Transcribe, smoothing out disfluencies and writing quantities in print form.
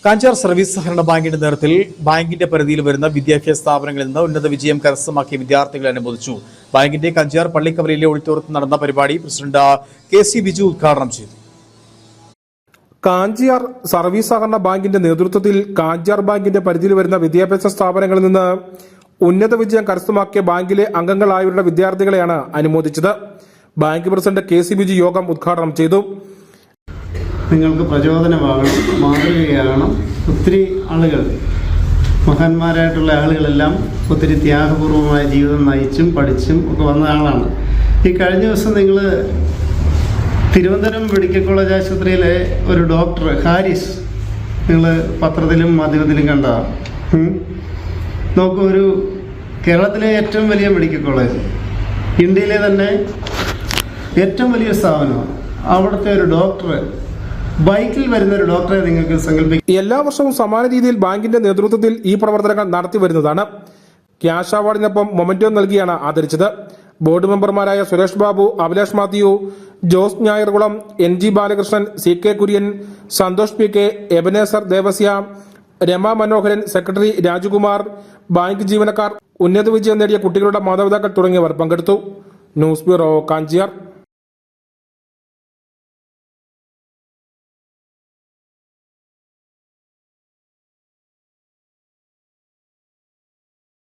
Kanjar service സഹകരണ ബാങ്കിന്റെ നേതൃത്വത്തിൽ ബാങ്കിന്റെ പരിധിയിൽ വരുന്ന വിദ്യാഭ്യാസ സ്ഥാപനങ്ങളിൽ നിന്ന് ഉന്നത വിജയം കരസ്ഥമാക്കിയ വിദ്യാർത്ഥികളെ അനുമോദിച്ചു. ബാങ്കിന്റെ കഞ്ചാർ പള്ളിക്കവലയിലെ ഓഡിറ്റോറിയത്തിൽ നടന്ന പരിപാടി പ്രസിഡന്റ് കെ.സി. ബിജു ഉദ്ഘാടനം ചെയ്തു. കാഞ്ചാർ സർവീസ് സഹകരണ ബാങ്കിന്റെ നേതൃത്വത്തിൽ കാഞ്ചാർ ബാങ്കിന്റെ പരിധിയിൽ വരുന്ന വിദ്യാഭ്യാസ സ്ഥാപനങ്ങളിൽ നിന്ന് ഉന്നത വിജയം കരസ്ഥമാക്കിയ ബാങ്കിലെ അംഗങ്ങളായവരുടെ വിദ്യാർത്ഥികളെയാണ് അനുമോദിച്ചത്. Bank president K C. ബിജു യോഗം ഉദ്ഘാടനം ചെയ്തു. നിങ്ങൾക്ക് പ്രചോദനമാകണം, മാതൃകയാകണം. ഒത്തിരി ആളുകൾ, മഹാന്മാരായിട്ടുള്ള ആളുകളെല്ലാം ഒത്തിരി ത്യാഗപൂർവമായ ജീവിതം നയിച്ചും പഠിച്ചും ഒക്കെ വന്ന ആളാണ്. ഈ കഴിഞ്ഞ ദിവസം നിങ്ങൾ തിരുവനന്തപുരം മെഡിക്കൽ കോളേജ് ആശുപത്രിയിലെ ഒരു ഡോക്ടർ ഹാരിസ് നിങ്ങൾ പത്രത്തിലും മാധ്യമത്തിലും കണ്ടതാണ്. നോക്കൂ, ഒരു കേരളത്തിലെ ഏറ്റവും വലിയ മെഡിക്കൽ കോളേജ്, ഇന്ത്യയിലെ തന്നെ ഏറ്റവും വലിയ സ്ഥാപനമാണ്. അവിടുത്തെ ഒരു ഡോക്ടർ, ബൈക്കിൽ വരുന്ന ഒരു ഡോക്ടറെ നിങ്ങൾക്ക് സങ്കല്പിക്കാം. എല്ലാ വർഷവും സമാന രീതിയിൽ ബാങ്കിന്റെ നേതൃത്വത്തിൽ ഈ പ്രവർത്തനങ്ങൾ നടത്തി വരുന്നതാണ്. ക്യാഷ് അവാർഡിനൊപ്പം മൊമെന്റോ നൽകിയാണ് ആദരിച്ചത്. ബോർഡ് മെമ്പർമാരായ Suresh Babu, Abhilash Mathew, Jose Njayarkulam, N G. Balakrishnan, C K. Kurian, Santhosh P K., Ebenezer Devasya, Rama Manoharan, secretary Rajakumar, bank ജീവനക്കാർ, ഉന്നത വിജയം നേടിയ കുട്ടികളുടെ മാതാപിതാക്കൾ തുടങ്ങിയവർ പങ്കെടുത്തു. News bureau, Kanchiyar.